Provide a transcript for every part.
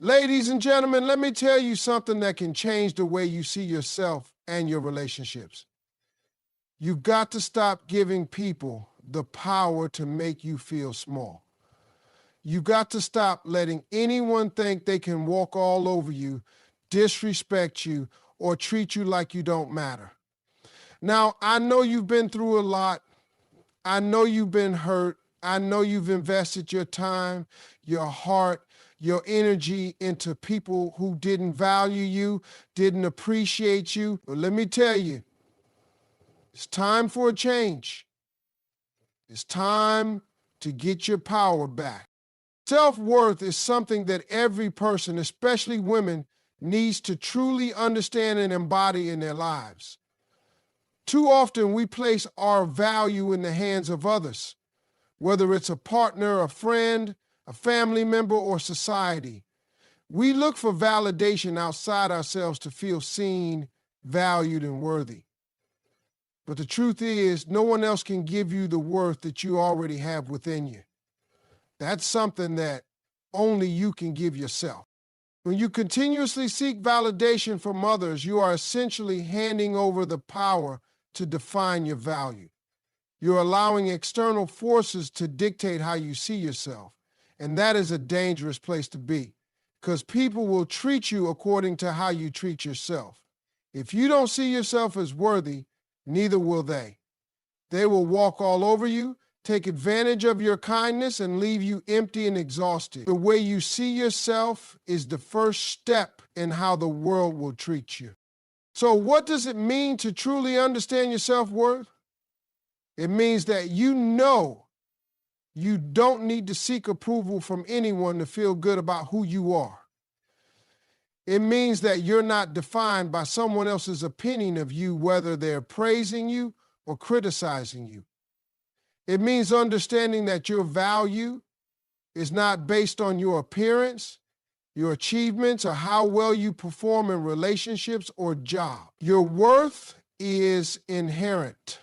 Ladies and gentlemen, let me tell you something that can change the way you see yourself and your relationships. You've got to stop giving people the power to make you feel small. You've got to stop letting anyone think they can walk all over you, disrespect you, or treat you like you don't matter. Now, I know you've been through a lot. I know you've been hurt. I know you've invested your time, your heart, your energy into people who didn't value you, didn't appreciate you. But let me tell you, it's time for a change. It's time to get your power back. Self-worth is something that every person, especially women, needs to truly understand and embody in their lives. Too often we place our value in the hands of others, whether it's a partner, a friend, a family member, or society. We look for validation outside ourselves to feel seen, valued, and worthy. But the truth is, no one else can give you the worth that you already have within you. That's something that only you can give yourself. When you continuously seek validation from others, you are essentially handing over the power to define your value. You're allowing external forces to dictate how you see yourself. And that is a dangerous place to be, because people will treat you according to how you treat yourself. If you don't see yourself as worthy, neither will they. They will walk all over you, take advantage of your kindness, and leave you empty and exhausted. The way you see yourself is the first step in how the world will treat you. So what does it mean to truly understand your self-worth? It means that you know you don't need to seek approval from anyone to feel good about who you are. It means that you're not defined by someone else's opinion of you, whether they're praising you or criticizing you. It means understanding that your value is not based on your appearance, your achievements, or how well you perform in relationships or jobs. Your worth is inherent,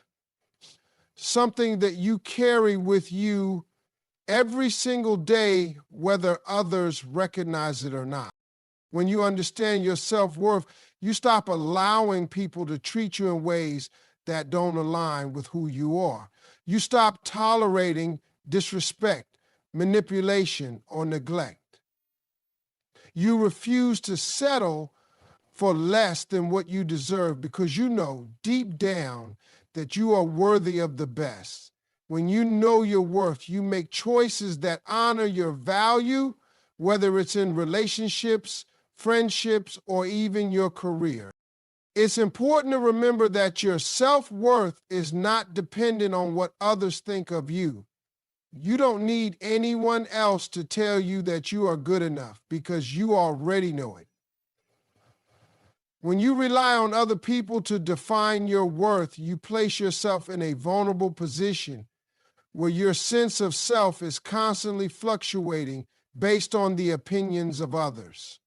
something that you carry with you every single day, whether others recognize it or not. When you understand your self-worth, you stop allowing people to treat you in ways that don't align with who you are. You stop tolerating disrespect, manipulation, or neglect. You refuse to settle for less than what you deserve because you know deep down that you are worthy of the best. When you know your worth, you make choices that honor your value, whether it's in relationships, friendships, or even your career. It's important to remember that your self-worth is not dependent on what others think of you. You don't need anyone else to tell you that you are good enough because you already know it. When you rely on other people to define your worth, you place yourself in a vulnerable position where your sense of self is constantly fluctuating based on the opinions of others.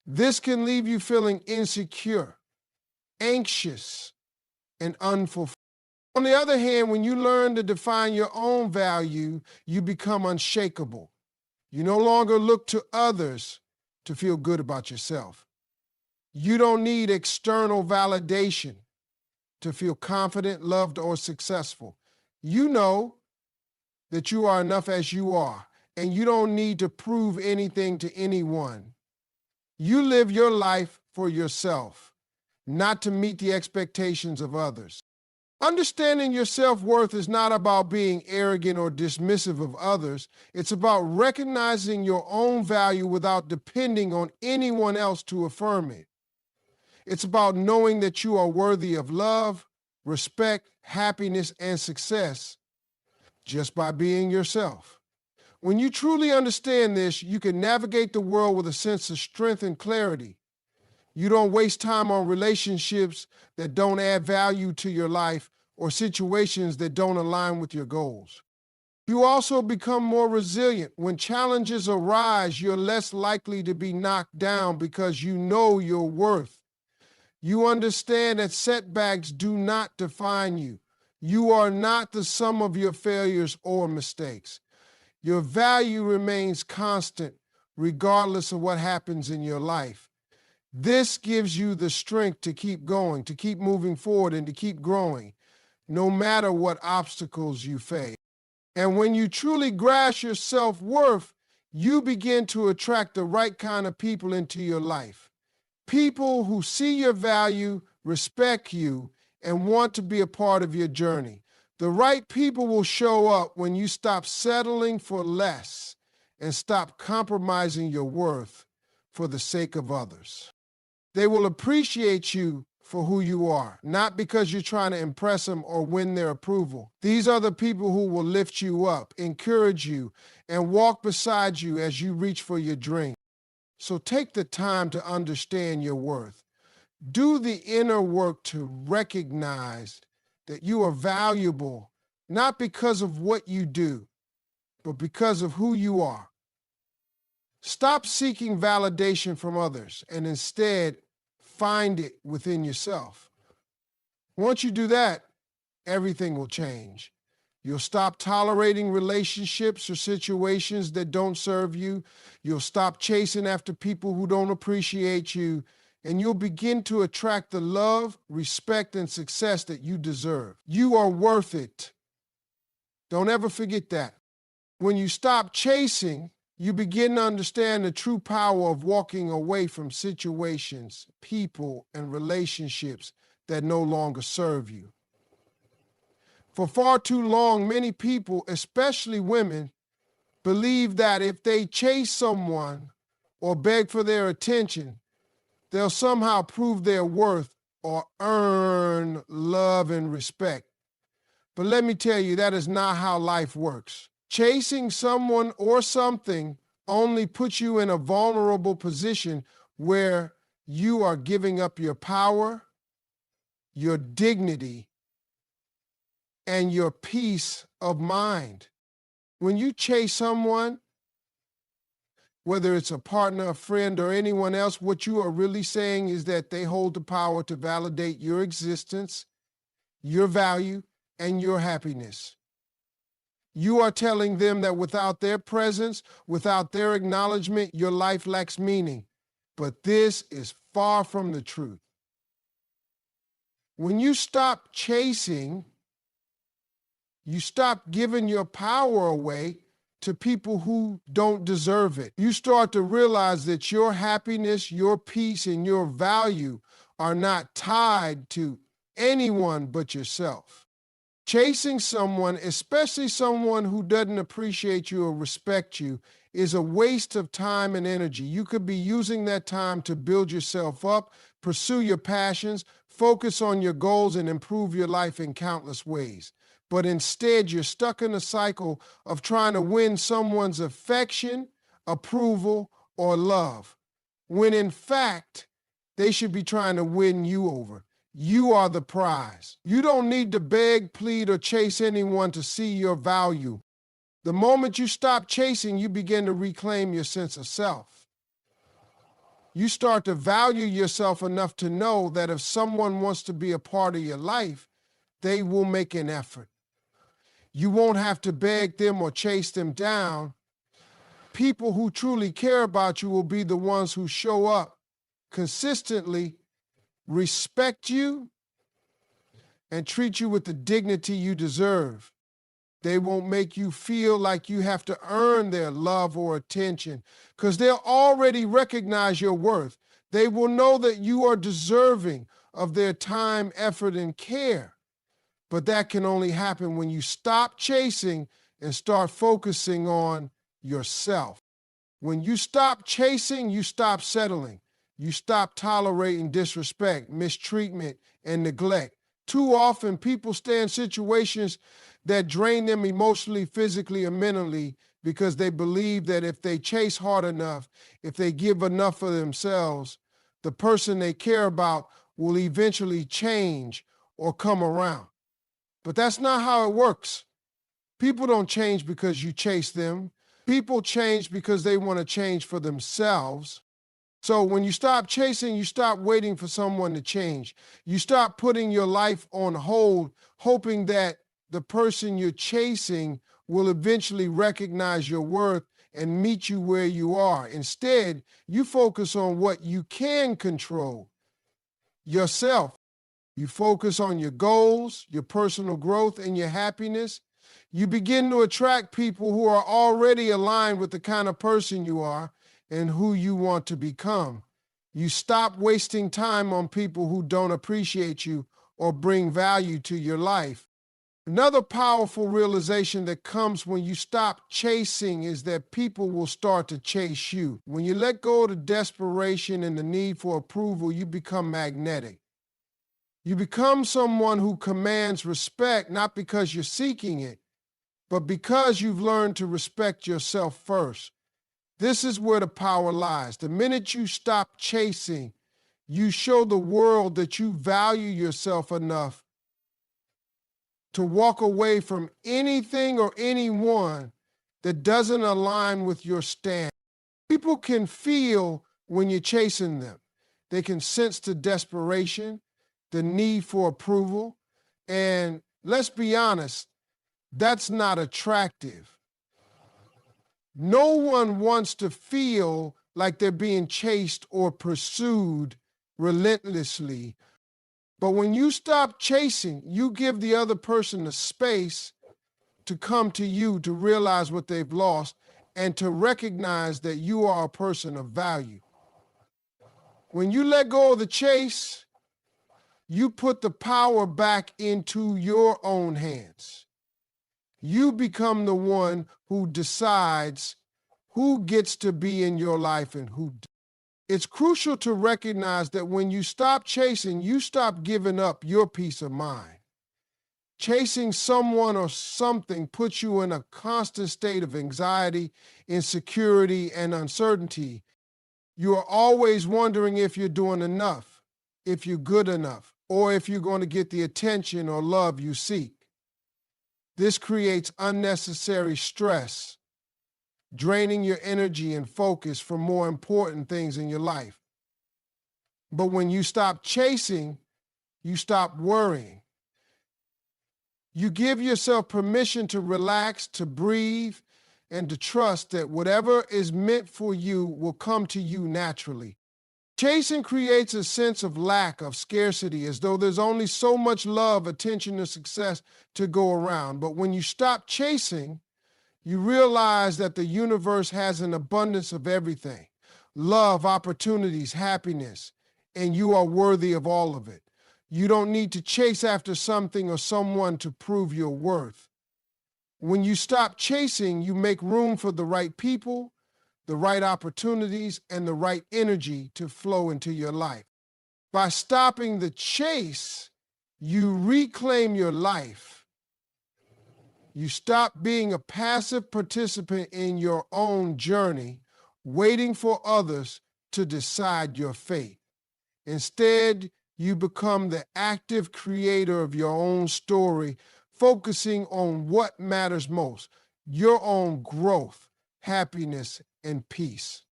This can leave you feeling insecure, anxious, and unfulfilled. On the other hand, when you learn to define your own value, you become unshakable. You no longer look to others to feel good about yourself. You don't need external validation to feel confident, loved, or successful. You know that you are enough as you are, and you don't need to prove anything to anyone. You live your life for yourself, not to meet the expectations of others. Understanding your self-worth is not about being arrogant or dismissive of others. It's about recognizing your own value without depending on anyone else to affirm it. It's about knowing that you are worthy of love, respect, happiness, and success just by being yourself. When you truly understand this, you can navigate the world with a sense of strength and clarity. You don't waste time on relationships that don't add value to your life or situations that don't align with your goals. You also become more resilient. When challenges arise, you're less likely to be knocked down because you know your worth. You understand that setbacks do not define you. You are not the sum of your failures or mistakes. Your value remains constant regardless of what happens in your life. This gives you the strength to keep going, to keep moving forward, and to keep growing, no matter what obstacles you face. And when you truly grasp your self-worth, you begin to attract the right kind of people into your life. People who see your value, respect you, and want to be a part of your journey. The right people will show up when you stop settling for less and stop compromising your worth for the sake of others. They will appreciate you for who you are, not because you're trying to impress them or win their approval. These are the people who will lift you up, encourage you, and walk beside you as you reach for your dream. So take the time to understand your worth. Do the inner work to recognize that you are valuable, not because of what you do, but because of who you are. Stop seeking validation from others and instead find it within yourself. Once you do that, everything will change. You'll stop tolerating relationships or situations that don't serve you. You'll stop chasing after people who don't appreciate you, and you'll begin to attract the love, respect, and success that you deserve. You are worth it. Don't ever forget that. When you stop chasing, you begin to understand the true power of walking away from situations, people, and relationships that no longer serve you. For far too long, many people, especially women, believe that if they chase someone or beg for their attention, they'll somehow prove their worth or earn love and respect. But let me tell you, that is not how life works. Chasing someone or something only puts you in a vulnerable position where you are giving up your power, your dignity, and your peace of mind. When you chase someone, whether it's a partner, a friend, or anyone else, what you are really saying is that they hold the power to validate your existence, your value, and your happiness. You are telling them that without their presence, without their acknowledgement, your life lacks meaning. But this is far from the truth. When you stop chasing, you stop giving your power away to people who don't deserve it. You start to realize that your happiness, your peace, and your value are not tied to anyone but yourself. Chasing someone, especially someone who doesn't appreciate you or respect you, is a waste of time and energy. You could be using that time to build yourself up, pursue your passions, focus on your goals, and improve your life in countless ways. But instead, you're stuck in a cycle of trying to win someone's affection, approval, or love, when in fact, they should be trying to win you over. You are the prize. You don't need to beg, plead, or chase anyone to see your value. The moment you stop chasing, you begin to reclaim your sense of self. You start to value yourself enough to know that if someone wants to be a part of your life, they will make an effort. You won't have to beg them or chase them down. People who truly care about you will be the ones who show up consistently, respect you, and treat you with the dignity you deserve. They won't make you feel like you have to earn their love or attention because they'll already recognize your worth. They will know that you are deserving of their time, effort, and care. But that can only happen when you stop chasing and start focusing on yourself. When you stop chasing, you stop settling. You stop tolerating disrespect, mistreatment, and neglect. Too often, people stay in situations that drain them emotionally, physically, or mentally because they believe that if they chase hard enough, if they give enough of themselves, the person they care about will eventually change or come around. But that's not how it works. People don't change because you chase them. People change because they want to change for themselves. So when you stop chasing, you stop waiting for someone to change. You stop putting your life on hold, hoping that the person you're chasing will eventually recognize your worth and meet you where you are. Instead, you focus on what you can control, yourself. You focus on your goals, your personal growth, and your happiness. You begin to attract people who are already aligned with the kind of person you are and who you want to become. You stop wasting time on people who don't appreciate you or bring value to your life. Another powerful realization that comes when you stop chasing is that people will start to chase you. When you let go of the desperation and the need for approval, you become magnetic. You become someone who commands respect, not because you're seeking it, but because you've learned to respect yourself first. This is where the power lies. The minute you stop chasing, you show the world that you value yourself enough to walk away from anything or anyone that doesn't align with your stand. People can feel when you're chasing them. They can sense the desperation, the need for approval, and let's be honest, that's not attractive. No one wants to feel like they're being chased or pursued relentlessly. But when you stop chasing, you give the other person the space to come to you to realize what they've lost and to recognize that you are a person of value. When you let go of the chase, you put the power back into your own hands. You become the one who decides who gets to be in your life and who doesn't. It's crucial to recognize that when you stop chasing, you stop giving up your peace of mind. Chasing someone or something puts you in a constant state of anxiety, insecurity, and uncertainty. You are always wondering if you're doing enough, if you're good enough, or if you're going to get the attention or love you seek. This creates unnecessary stress, draining your energy and focus from more important things in your life. But when you stop chasing, you stop worrying. You give yourself permission to relax, to breathe, and to trust that whatever is meant for you will come to you naturally. Chasing creates a sense of lack, of scarcity, as though there's only so much love, attention, and success to go around. But when you stop chasing, you realize that the universe has an abundance of everything: love, opportunities, happiness, and you are worthy of all of it. You don't need to chase after something or someone to prove your worth. When you stop chasing, you make room for the right people, the right opportunities, and the right energy to flow into your life. By stopping the chase, you reclaim your life. You stop being a passive participant in your own journey, waiting for others to decide your fate. Instead, you become the active creator of your own story, focusing on what matters most: your own growth, happiness, and peace.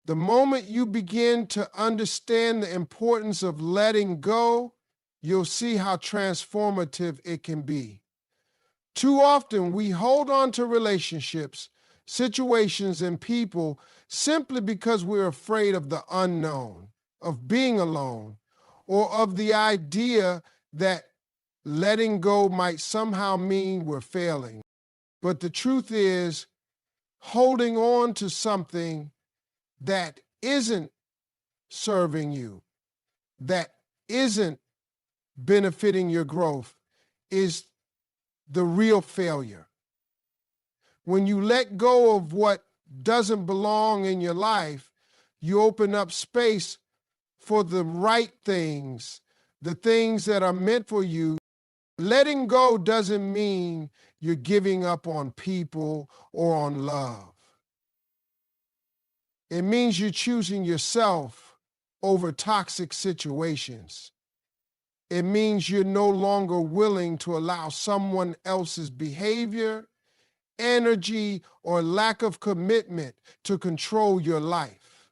The moment you begin to understand the importance of letting go, you'll see how transformative it can be. Too often, we hold on to relationships, situations, and people simply because we're afraid of the unknown, of being alone, or of the idea that letting go might somehow mean we're failing. But the truth is, holding on to something that isn't serving you, that isn't benefiting your growth, is the real failure. When you let go of what doesn't belong in your life, you open up space for the right things, the things that are meant for you. Letting go doesn't mean you're giving up on people or on love. It means you're choosing yourself over toxic situations. It means you're no longer willing to allow someone else's behavior, energy, or lack of commitment to control your life.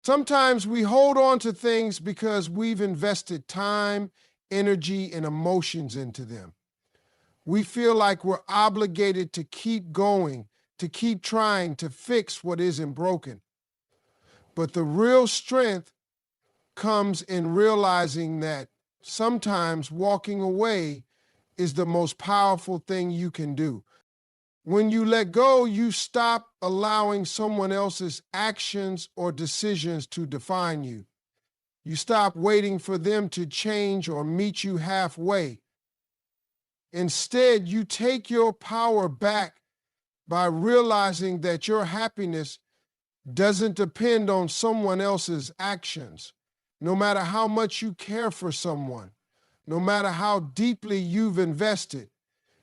Sometimes we hold on to things because we've invested time, energy, and emotions into them. We feel like we're obligated to keep going, to keep trying to fix what isn't broken. But the real strength comes in realizing that sometimes walking away is the most powerful thing you can do. When you let go, you stop allowing someone else's actions or decisions to define you. You stop waiting for them to change or meet you halfway. Instead, you take your power back by realizing that your happiness doesn't depend on someone else's actions. No matter how much you care for someone, no matter how deeply you've invested,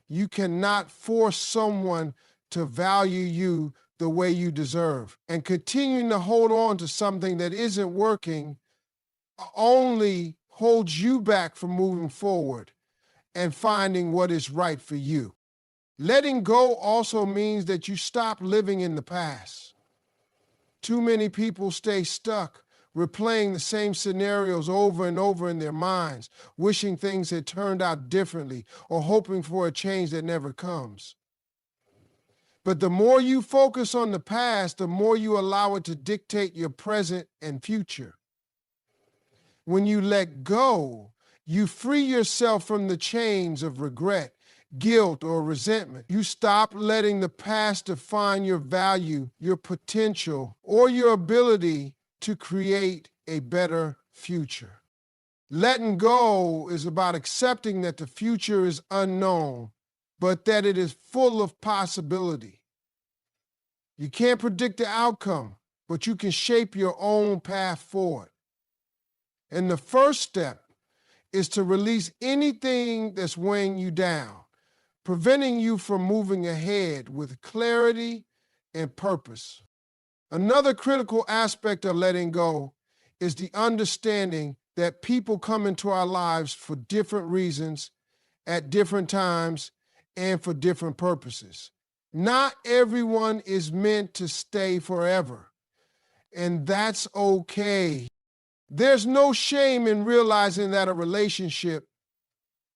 you cannot force someone to value you the way you deserve. And continuing to hold on to something that isn't working only holds you back from moving forward and finding what is right for you. Letting go also means that you stop living in the past. Too many people stay stuck, replaying the same scenarios over and over in their minds, wishing things had turned out differently or hoping for a change that never comes. But the more you focus on the past, the more you allow it to dictate your present and future. When you let go, you free yourself from the chains of regret, guilt, or resentment. You stop letting the past define your value, your potential, or your ability to create a better future. Letting go is about accepting that the future is unknown, but that it is full of possibility. You can't predict the outcome, but you can shape your own path forward. And the first step is to release anything that's weighing you down, preventing you from moving ahead with clarity and purpose. Another critical aspect of letting go is the understanding that people come into our lives for different reasons, at different times, and for different purposes. Not everyone is meant to stay forever, and that's okay. There's no shame in realizing that a relationship,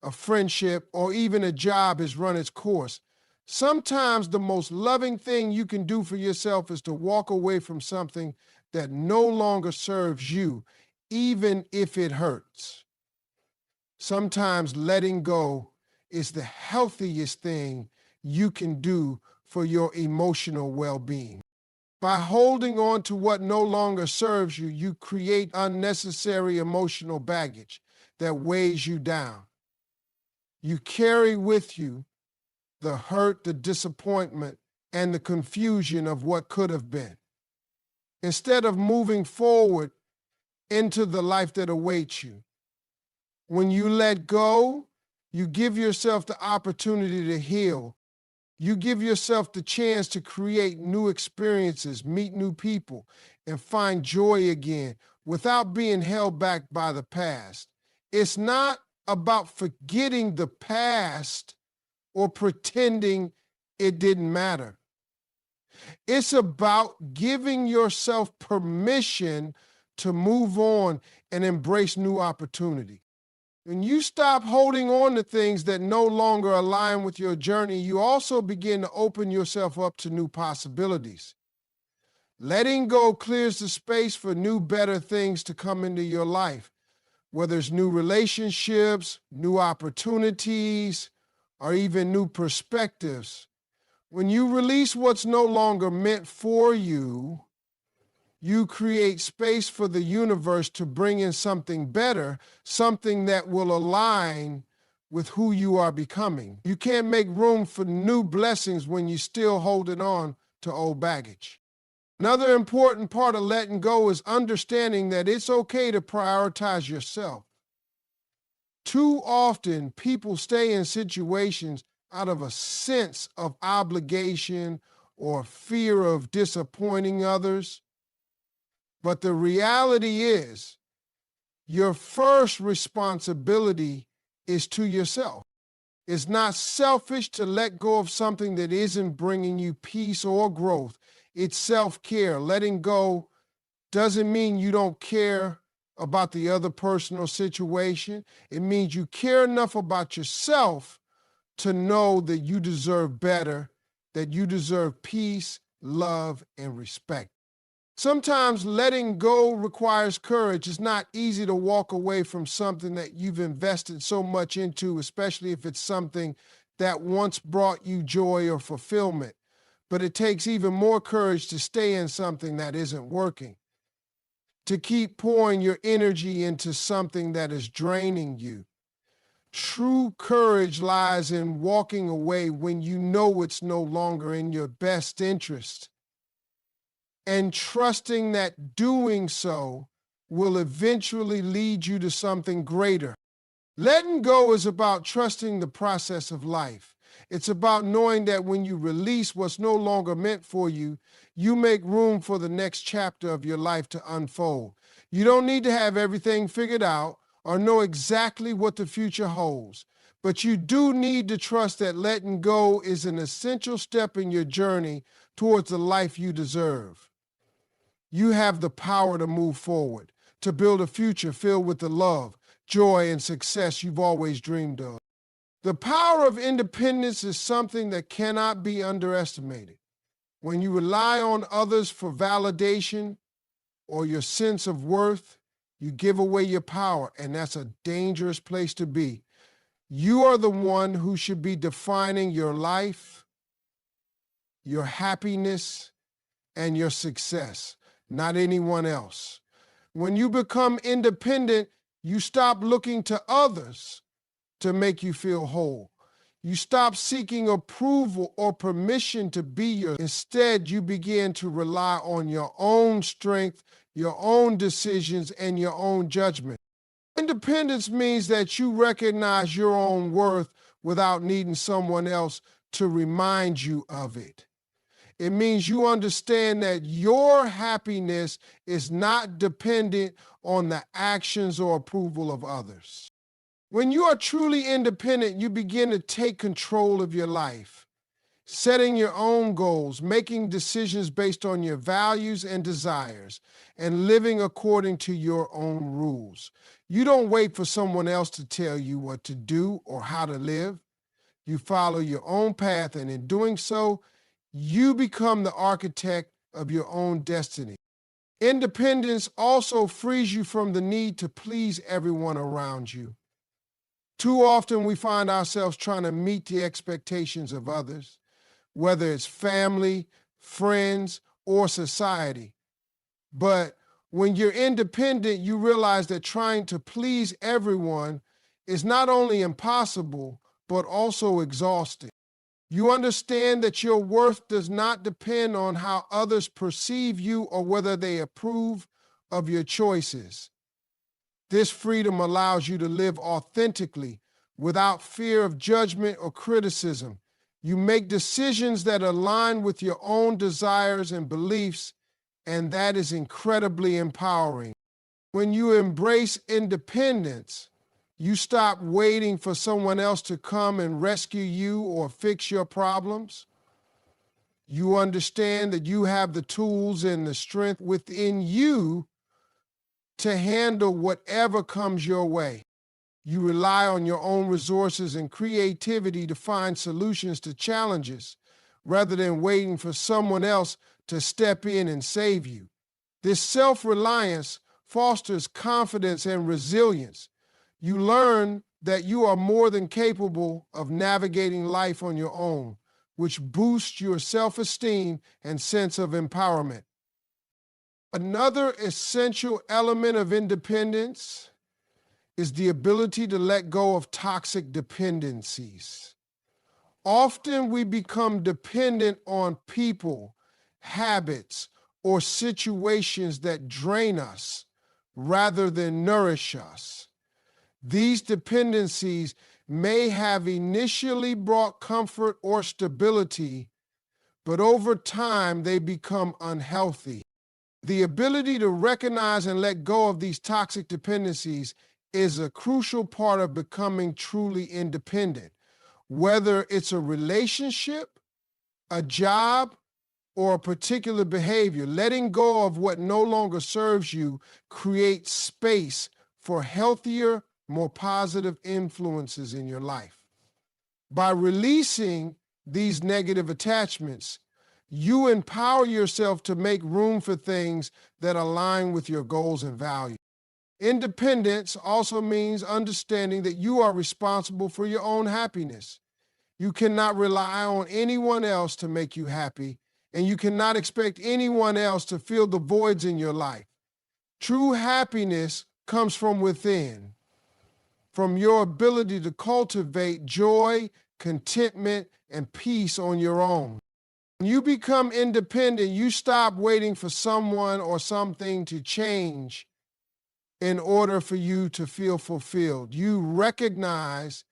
a friendship, or even a job has run its course. Sometimes the most loving thing you can do for yourself is to walk away from something that no longer serves you, even if it hurts. Sometimes letting go is the healthiest thing you can do for your emotional well-being. By holding on to what no longer serves you, you create unnecessary emotional baggage that weighs you down. You carry with you the hurt, the disappointment, and the confusion of what could have been. Instead of moving forward into the life that awaits you, when you let go, you give yourself the opportunity to heal. You give yourself the chance to create new experiences, meet new people, and find joy again without being held back by the past. It's not about forgetting the past or pretending it didn't matter. It's about giving yourself permission to move on and embrace new opportunity. When you stop holding on to things that no longer align with your journey, you also begin to open yourself up to new possibilities. Letting go clears the space for new, better things to come into your life, whether it's new relationships, new opportunities, or even new perspectives. When you release what's no longer meant for you, you create space for the universe to bring in something better, something that will align with who you are becoming. You can't make room for new blessings when you're still holding on to old baggage. Another important part of letting go is understanding that it's okay to prioritize yourself. Too often, people stay in situations out of a sense of obligation or fear of disappointing others. But the reality is, your first responsibility is to yourself. It's not selfish to let go of something that isn't bringing you peace or growth. It's self-care. Letting go doesn't mean you don't care about the other person or situation. It means you care enough about yourself to know that you deserve better that you deserve peace, love, and respect. Sometimes letting go requires courage. It's not easy to walk away from something that you've invested so much into, especially if it's something that once brought you joy or fulfillment. But it takes even more courage to stay in something that isn't working, to keep pouring your energy into something that is draining you. True courage lies in walking away when you know it's no longer in your best interest, and trusting that doing so will eventually lead you to something greater. Letting go is about trusting the process of life. It's about knowing that when you release what's no longer meant for you, you make room for the next chapter of your life to unfold. You don't need to have everything figured out or know exactly what the future holds, but you do need to trust that letting go is an essential step in your journey towards the life you deserve. You have the power to move forward, to build a future filled with the love, joy, and success you've always dreamed of. The power of independence is something that cannot be underestimated. When you rely on others for validation or your sense of worth, you give away your power, and that's a dangerous place to be. You are the one who should be defining your life, your happiness, and your success, not anyone else. When you become independent, you stop looking to others to make you feel whole. You stop seeking approval or permission to be yourself. Instead, you begin to rely on your own strength, your own decisions, and your own judgment. Independence means that you recognize your own worth without needing someone else to remind you of it. It means you understand that your happiness is not dependent on the actions or approval of others. When you are truly independent, you begin to take control of your life, setting your own goals, making decisions based on your values and desires, and living according to your own rules. You don't wait for someone else to tell you what to do or how to live. You follow your own path, and in doing so, you become the architect of your own destiny. Independence also frees you from the need to please everyone around you. Too often we find ourselves trying to meet the expectations of others, whether it's family, friends, or society. But when you're independent, you realize that trying to please everyone is not only impossible, but also exhausting. You understand that your worth does not depend on how others perceive you or whether they approve of your choices. This freedom allows you to live authentically without fear of judgment or criticism. You make decisions that align with your own desires and beliefs, and that is incredibly empowering. When you embrace independence, you stop waiting for someone else to come and rescue you or fix your problems. You understand that you have the tools and the strength within you to handle whatever comes your way. You rely on your own resources and creativity to find solutions to challenges rather than waiting for someone else to step in and save you. This self-reliance fosters confidence and resilience. You learn that you are more than capable of navigating life on your own, which boosts your self-esteem and sense of empowerment. Another essential element of independence is the ability to let go of toxic dependencies. Often we become dependent on people, habits, or situations that drain us rather than nourish us. These dependencies may have initially brought comfort or stability, but over time they become unhealthy. The ability to recognize and let go of these toxic dependencies is a crucial part of becoming truly independent. Whether it's a relationship, a job, or a particular behavior, letting go of what no longer serves you creates space for healthier, more positive influences in your life. By releasing these negative attachments. You empower yourself to make room for things that align with your goals and values. Independence also means understanding that you are responsible for your own happiness. You cannot rely on anyone else to make you happy, and you cannot expect anyone else to fill the voids in your life. True happiness comes from within, from your ability to cultivate joy, contentment, and peace on your own. When you become independent, you stop waiting for someone or something to change in order for you to feel fulfilled. You recognize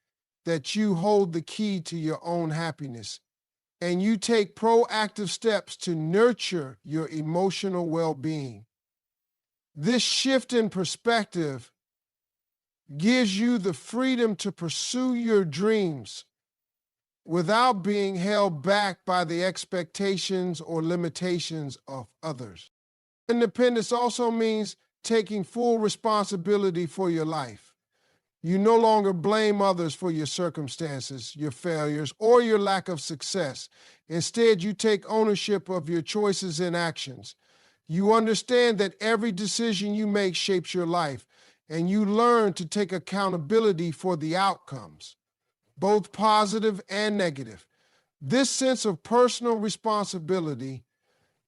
that you hold the key to your own happiness, and you take proactive steps to nurture your emotional well-being. This shift in perspective gives you the freedom to pursue your dreams without being held back by the expectations or limitations of others. Independence also means taking full responsibility for your life. You no longer blame others for your circumstances, your failures, or your lack of success. Instead, you take ownership of your choices and actions. You understand that every decision you make shapes your life, and you learn to take accountability for the outcomes, both positive and negative. This sense of personal responsibility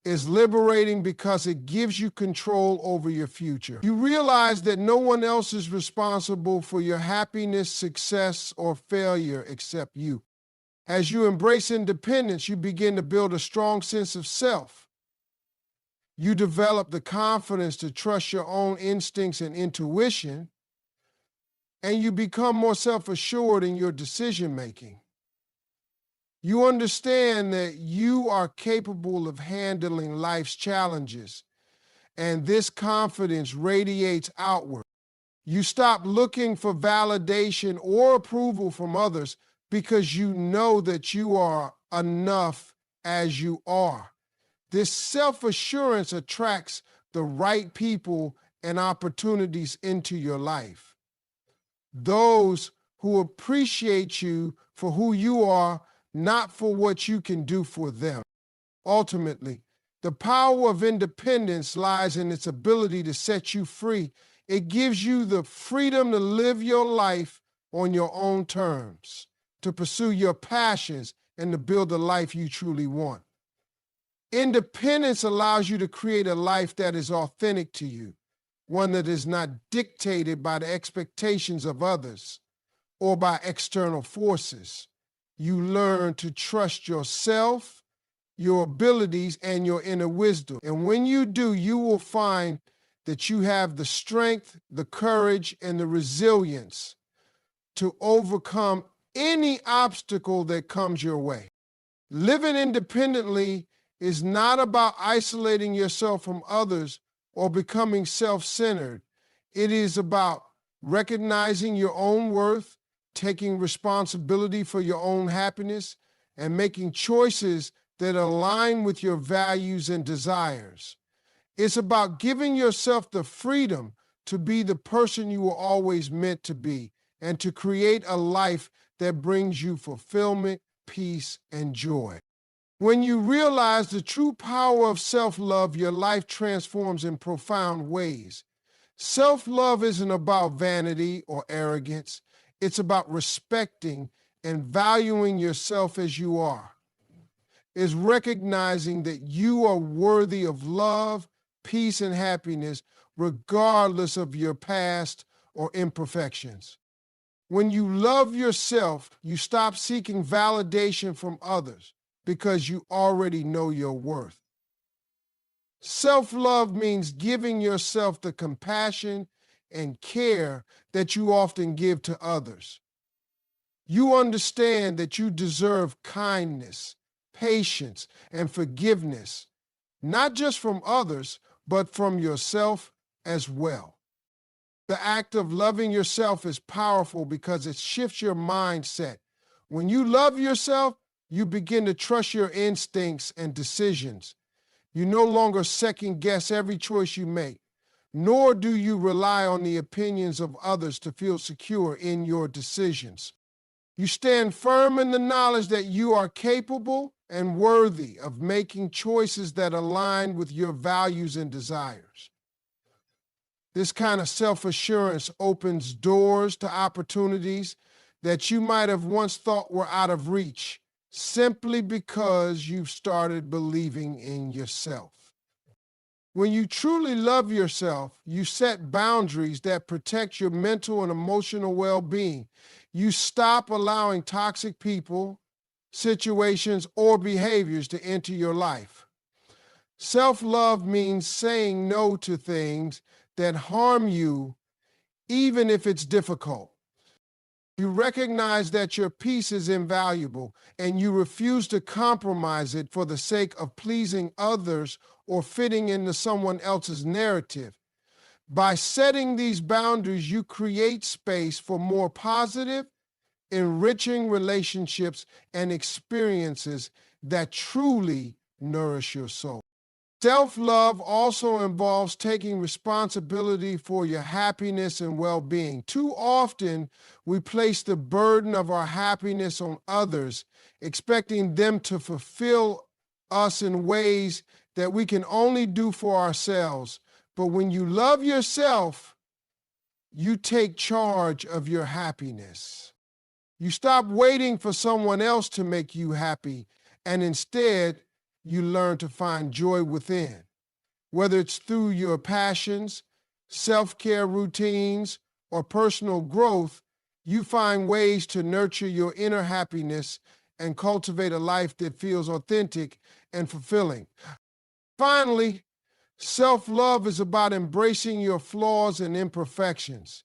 is liberating because it gives you control over your future. You realize that no one else is responsible for your happiness, success, or failure except you. As you embrace independence, you begin to build a strong sense of self. You develop the confidence to trust your own instincts and intuition, and you become more self-assured in your decision-making. You understand that you are capable of handling life's challenges, and this confidence radiates outward. You stop looking for validation or approval from others because you know that you are enough as you are. This self-assurance attracts the right people and opportunities into your life. Those who appreciate you for who you are, not for what you can do for them. Ultimately, the power of independence lies in its ability to set you free. It gives you the freedom to live your life on your own terms, to pursue your passions, and to build the life you truly want. Independence allows you to create a life that is authentic to you, one that is not dictated by the expectations of others or by external forces. You learn to trust yourself, your abilities, and your inner wisdom. And when you do, you will find that you have the strength, the courage, and the resilience to overcome any obstacle that comes your way. Living independently is not about isolating yourself from others or becoming self-centered. It is about recognizing your own worth, taking responsibility for your own happiness, and making choices that align with your values and desires. It's about giving yourself the freedom to be the person you were always meant to be and to create a life that brings you fulfillment, peace, and joy. When you realize the true power of self-love, your life transforms in profound ways. Self-love isn't about vanity or arrogance. It's about respecting and valuing yourself as you are. It's recognizing that you are worthy of love, peace, and happiness, regardless of your past or imperfections. When you love yourself, you stop seeking validation from others because you already know your worth. Self-love means giving yourself the compassion and care that you often give to others. You understand that you deserve kindness, patience, and forgiveness, not just from others, but from yourself as well. The act of loving yourself is powerful because it shifts your mindset. When you love yourself, you begin to trust your instincts and decisions. You no longer second-guess every choice you make, nor do you rely on the opinions of others to feel secure in your decisions. You stand firm in the knowledge that you are capable and worthy of making choices that align with your values and desires. This kind of self-assurance opens doors to opportunities that you might have once thought were out of reach, simply because you've started believing in yourself. When you truly love yourself, you set boundaries that protect your mental and emotional well-being. You stop allowing toxic people, situations, or behaviors to enter your life. Self-love means saying no to things that harm you, even if it's difficult. You recognize that your peace is invaluable, and you refuse to compromise it for the sake of pleasing others or fitting into someone else's narrative. By setting these boundaries, you create space for more positive, enriching relationships and experiences that truly nourish your soul. Self-love also involves taking responsibility for your happiness and well-being. Too often, we place the burden of our happiness on others, expecting them to fulfill us in ways that we can only do for ourselves. But when you love yourself, you take charge of your happiness. You stop waiting for someone else to make you happy, and instead, you learn to find joy within. Whether it's through your passions, self-care routines, or personal growth, you find ways to nurture your inner happiness and cultivate a life that feels authentic and fulfilling. Finally, self-love is about embracing your flaws and imperfections.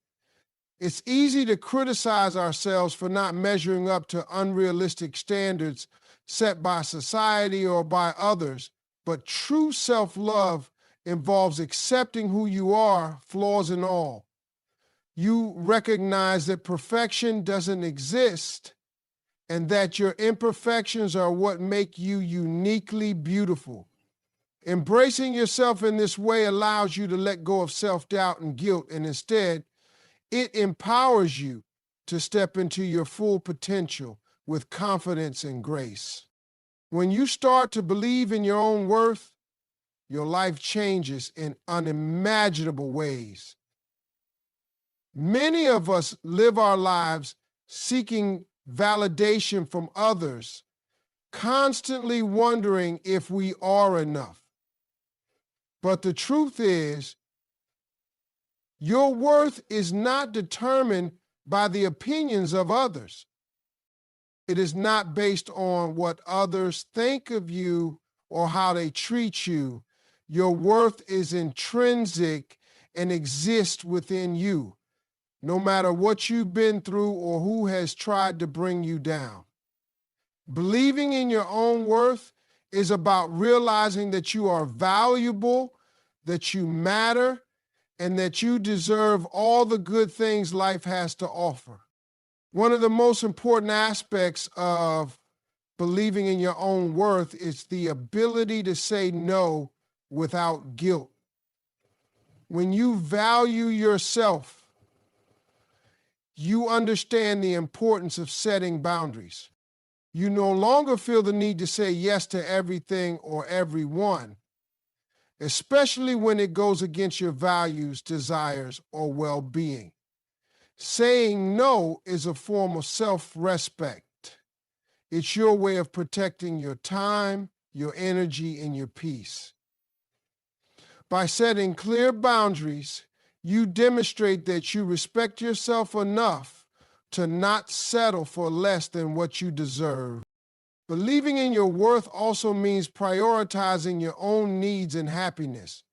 It's easy to criticize ourselves for not measuring up to unrealistic standards set by society or by others, but true self-love involves accepting who you are, flaws and all. You recognize that perfection doesn't exist and that your imperfections are what make you uniquely beautiful. Embracing yourself in this way allows you to let go of self-doubt and guilt, and instead, it empowers you to step into your full potential with confidence and grace. When you start to believe in your own worth, your life changes in unimaginable ways. Many of us live our lives seeking validation from others, constantly wondering if we are enough. But the truth is, your worth is not determined by the opinions of others. It is not based on what others think of you or how they treat you. Your worth is intrinsic and exists within you, no matter what you've been through or who has tried to bring you down. Believing in your own worth is about realizing that you are valuable, that you matter, and that you deserve all the good things life has to offer. One of the most important aspects of believing in your own worth is the ability to say no without guilt. When you value yourself, you understand the importance of setting boundaries. You no longer feel the need to say yes to everything or everyone, especially when it goes against your values, desires, or well-being. Saying no is a form of self-respect. It's your way of protecting your time, your energy, and your peace. By setting clear boundaries, you demonstrate that you respect yourself enough to not settle for less than what you deserve. Believing in your worth also means prioritizing your own needs and happiness.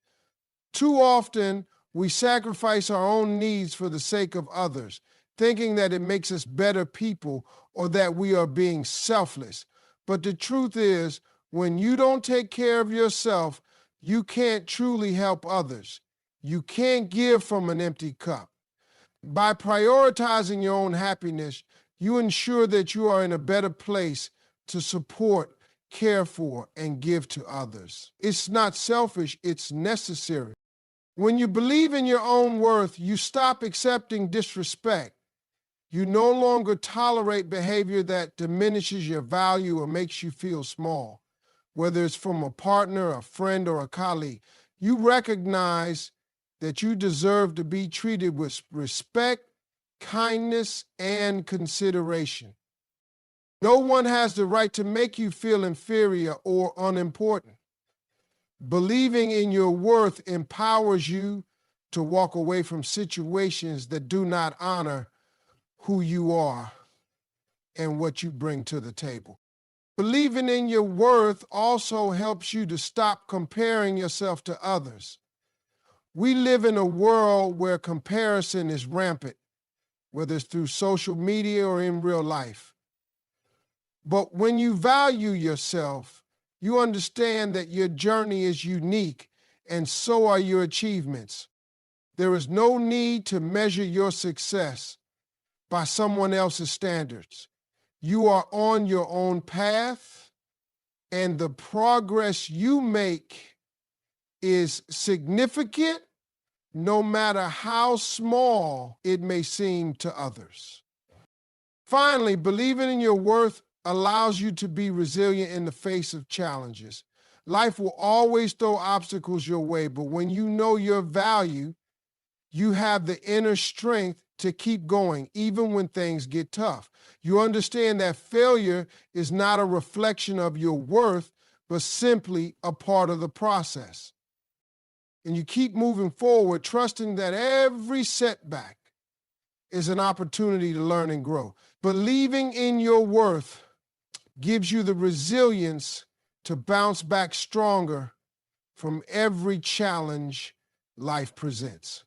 Too often, we sacrifice our own needs for the sake of others, thinking that it makes us better people or that we are being selfless. But the truth is, when you don't take care of yourself, you can't truly help others. You can't give from an empty cup. By prioritizing your own happiness, you ensure that you are in a better place to support, care for, and give to others. It's not selfish, it's necessary. When you believe in your own worth, you stop accepting disrespect. You no longer tolerate behavior that diminishes your value or makes you feel small, whether it's from a partner, a friend, or a colleague. You recognize that you deserve to be treated with respect, kindness, and consideration. No one has the right to make you feel inferior or unimportant. Believing in your worth empowers you to walk away from situations that do not honor who you are and what you bring to the table. Believing in your worth also helps you to stop comparing yourself to others. We live in a world where comparison is rampant, whether it's through social media or in real life. But when you value yourself, you understand that your journey is unique and so are your achievements. There is no need to measure your success by someone else's standards. You are on your own path, and the progress you make is significant, no matter how small it may seem to others. Finally, believing in your worth allows you to be resilient in the face of challenges. Life will always throw obstacles your way, but when you know your value, you have the inner strength to keep going, even when things get tough. You understand that failure is not a reflection of your worth, but simply a part of the process. And you keep moving forward, trusting that every setback is an opportunity to learn and grow. Believing in your worth gives you the resilience to bounce back stronger from every challenge life presents.